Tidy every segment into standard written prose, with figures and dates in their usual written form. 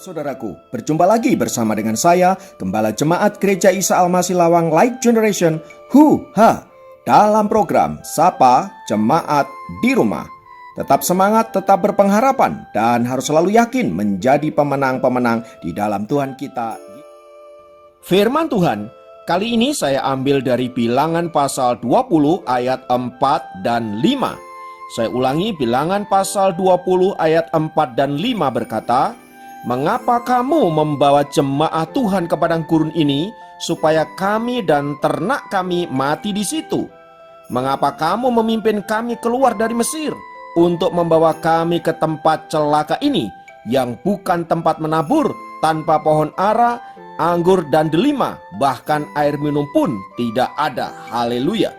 saudaraku, berjumpa lagi bersama dengan saya, Gembala Jemaat Gereja Isa Al-Masih Lawang Light Generation, dalam program Sapa Jemaat di Rumah. Tetap semangat, tetap berpengharapan, dan harus selalu yakin menjadi pemenang-pemenang di dalam Tuhan kita. Firman Tuhan, kali ini saya ambil dari Bilangan pasal 20 ayat 4 dan 5. Saya ulangi, Bilangan pasal 20 ayat 4 dan 5 berkata, "Mengapa kamu membawa jemaah Tuhan ke padang gurun ini, supaya kami dan ternak kami mati di situ? Mengapa kamu memimpin kami keluar dari Mesir, untuk membawa kami ke tempat celaka ini, yang bukan tempat menabur, tanpa pohon ara, anggur dan delima, bahkan air minum pun tidak ada." Haleluya.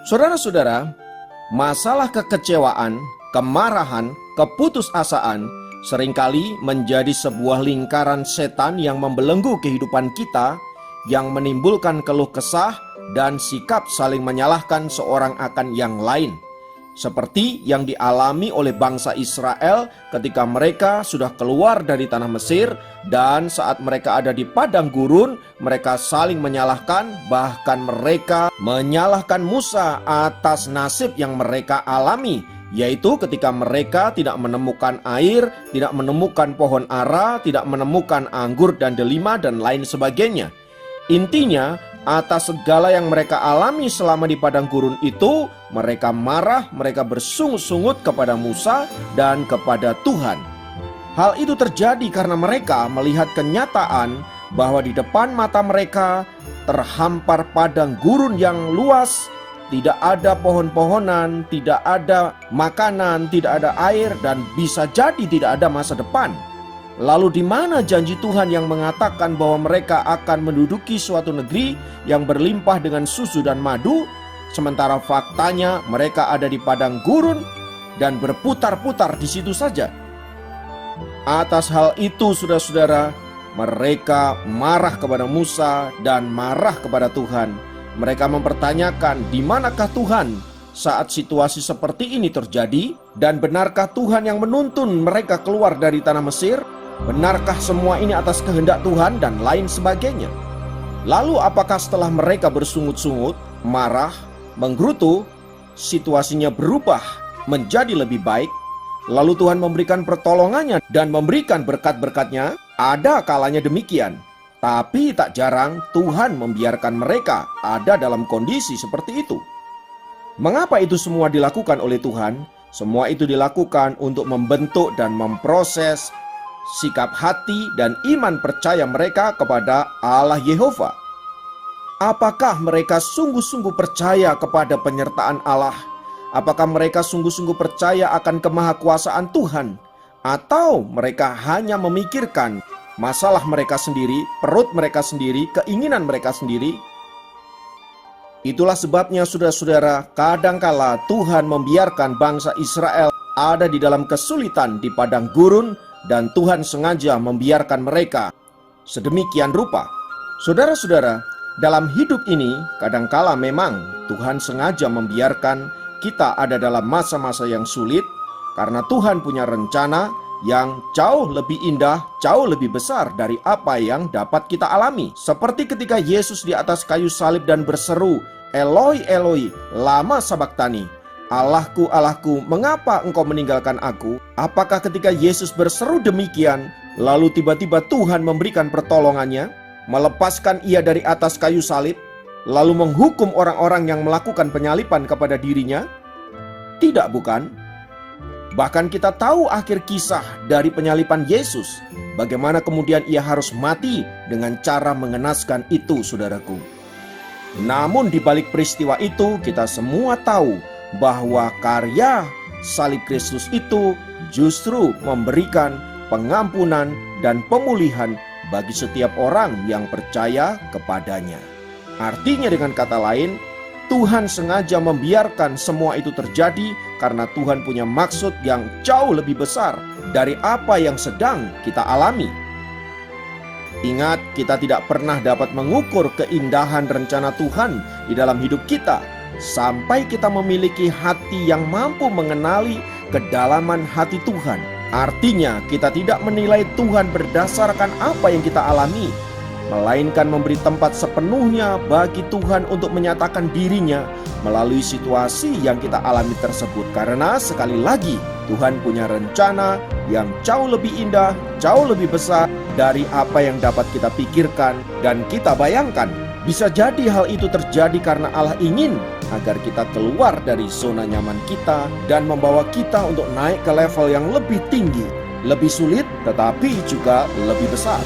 Saudara-saudara, masalah kekecewaan, kemarahan, keputusasaan seringkali menjadi sebuah lingkaran setan yang membelenggu kehidupan kita, yang menimbulkan keluh kesah dan sikap saling menyalahkan seorang akan yang lain. Seperti yang dialami oleh bangsa Israel ketika mereka sudah keluar dari tanah Mesir, dan saat mereka ada di padang gurun, mereka saling menyalahkan, bahkan mereka menyalahkan Musa atas nasib yang mereka alami, yaitu ketika mereka tidak menemukan air, tidak menemukan pohon ara, tidak menemukan anggur dan delima dan lain sebagainya. Intinya, atas segala yang mereka alami selama di padang gurun itu, mereka marah, mereka bersungut-sungut kepada Musa dan kepada Tuhan. Hal itu terjadi karena mereka melihat kenyataan bahwa di depan mata mereka terhampar padang gurun yang luas, tidak ada pohon-pohonan, tidak ada makanan, tidak ada air, dan bisa jadi tidak ada masa depan. Lalu di mana janji Tuhan yang mengatakan bahwa mereka akan menduduki suatu negeri yang berlimpah dengan susu dan madu, sementara faktanya mereka ada di padang gurun dan berputar-putar di situ saja? Atas hal itu, saudara-saudara, mereka marah kepada Musa dan marah kepada Tuhan. Mereka mempertanyakan, di manakah Tuhan saat situasi seperti ini terjadi? Dan benarkah Tuhan yang menuntun mereka keluar dari tanah Mesir? Benarkah semua ini atas kehendak Tuhan? Dan lain sebagainya. Lalu apakah setelah mereka bersungut-sungut, marah, menggerutu, situasinya berubah menjadi lebih baik? Lalu Tuhan memberikan pertolongannya dan memberikan berkat-berkatnya? Ada kalanya demikian. Tapi tak jarang Tuhan membiarkan mereka ada dalam kondisi seperti itu. Mengapa itu semua dilakukan oleh Tuhan? Semua itu dilakukan untuk membentuk dan memproses sikap hati dan iman percaya mereka kepada Allah Yehova. Apakah mereka sungguh-sungguh percaya kepada penyertaan Allah? Apakah mereka sungguh-sungguh percaya akan kemahakuasaan Tuhan? Atau mereka hanya memikirkan masalah mereka sendiri, perut mereka sendiri, keinginan mereka sendiri? Itulah sebabnya, saudara-saudara, kadangkala Tuhan membiarkan bangsa Israel ada di dalam kesulitan di padang gurun, dan Tuhan sengaja membiarkan mereka sedemikian rupa. Saudara-saudara, dalam hidup ini kadangkala memang Tuhan sengaja membiarkan kita ada dalam masa-masa yang sulit, karena Tuhan punya rencana yang jauh lebih indah, jauh lebih besar dari apa yang dapat kita alami. Seperti ketika Yesus di atas kayu salib dan berseru, "Eloi, Eloi, lama sabaktani?" "Allahku, Allahku, mengapa engkau meninggalkan aku?" Apakah ketika Yesus berseru demikian, lalu tiba-tiba Tuhan memberikan pertolongannya, melepaskan ia dari atas kayu salib, lalu menghukum orang-orang yang melakukan penyalipan kepada dirinya? Tidak, bukan? Bahkan kita tahu akhir kisah dari penyalipan Yesus, bagaimana kemudian ia harus mati dengan cara mengenaskan itu, saudaraku. Namun di balik peristiwa itu, kita semua tahu bahwa karya salib Kristus itu justru memberikan pengampunan dan pemulihan bagi setiap orang yang percaya kepadanya. Artinya, dengan kata lain, Tuhan sengaja membiarkan semua itu terjadi karena Tuhan punya maksud yang jauh lebih besar dari apa yang sedang kita alami. Ingat, kita tidak pernah dapat mengukur keindahan rencana Tuhan di dalam hidup kita sampai kita memiliki hati yang mampu mengenali kedalaman hati Tuhan. Artinya, kita tidak menilai Tuhan berdasarkan apa yang kita alami, melainkan memberi tempat sepenuhnya bagi Tuhan untuk menyatakan dirinya melalui situasi yang kita alami tersebut. Karena sekali lagi, Tuhan punya rencana yang jauh lebih indah, jauh lebih besar dari apa yang dapat kita pikirkan dan kita bayangkan. Bisa jadi hal itu terjadi karena Allah ingin agar kita keluar dari zona nyaman kita dan membawa kita untuk naik ke level yang lebih tinggi, lebih sulit tetapi juga lebih besar.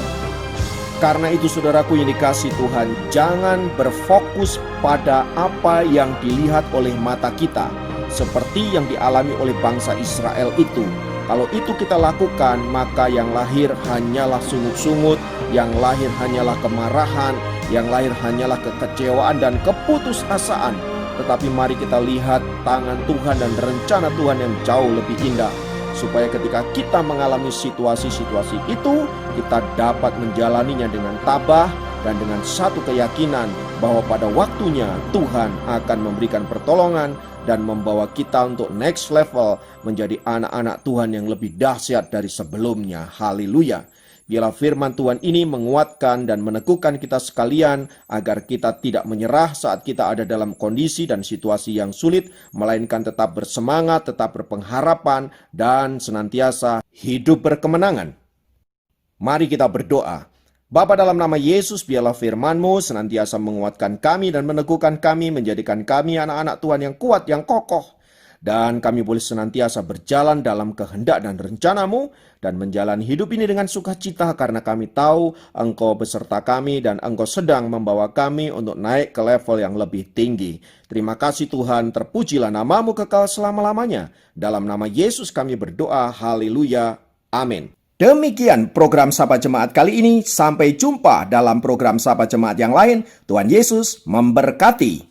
Karena itu saudaraku yang dikasihi Tuhan, jangan berfokus pada apa yang dilihat oleh mata kita, seperti yang dialami oleh bangsa Israel itu. Kalau itu kita lakukan, maka yang lahir hanyalah sungut-sungut, yang lahir hanyalah kemarahan, yang lahir hanyalah kekecewaan dan keputusasaan. Tetapi mari kita lihat tangan Tuhan dan rencana Tuhan yang jauh lebih indah, supaya ketika kita mengalami situasi-situasi itu, kita dapat menjalaninya dengan tabah dan dengan satu keyakinan bahwa pada waktunya Tuhan akan memberikan pertolongan dan membawa kita untuk next level, menjadi anak-anak Tuhan yang lebih dahsyat dari sebelumnya. Haleluya. Biarlah firman Tuhan ini menguatkan dan meneguhkan kita sekalian agar kita tidak menyerah saat kita ada dalam kondisi dan situasi yang sulit, melainkan tetap bersemangat, tetap berpengharapan, dan senantiasa hidup berkemenangan. Mari kita berdoa. Bapa, dalam nama Yesus, biarlah firman-Mu senantiasa menguatkan kami dan meneguhkan kami, menjadikan kami anak-anak Tuhan yang kuat, yang kokoh. Dan kami boleh senantiasa berjalan dalam kehendak dan rencana-Mu, dan menjalani hidup ini dengan sukacita karena kami tahu Engkau beserta kami dan Engkau sedang membawa kami untuk naik ke level yang lebih tinggi. Terima kasih Tuhan, terpujilah nama-Mu kekal selama-lamanya. Dalam nama Yesus kami berdoa, haleluya, amin. Demikian program Sapa Jemaat kali ini. Sampai jumpa dalam program Sapa Jemaat yang lain. Tuhan Yesus memberkati.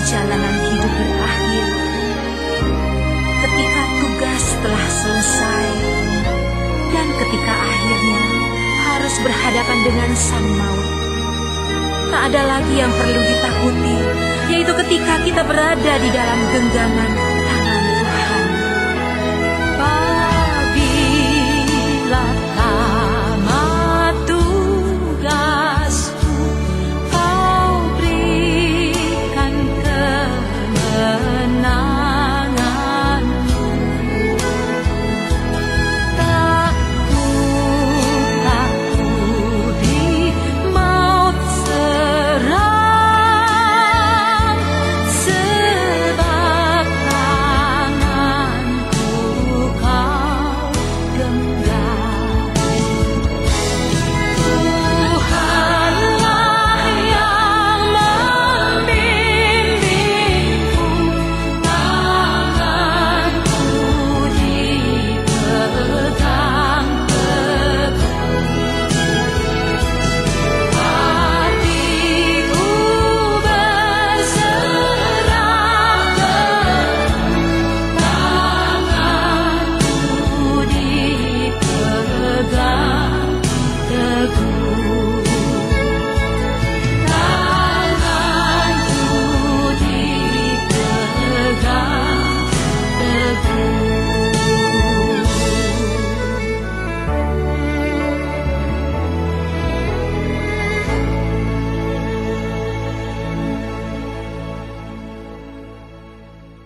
perjalanan hidup berakhir, ketika tugas telah selesai, dan ketika akhirnya harus berhadapan dengan sang maut, tak ada lagi yang perlu ditakuti, yaitu ketika kita berada di dalam genggaman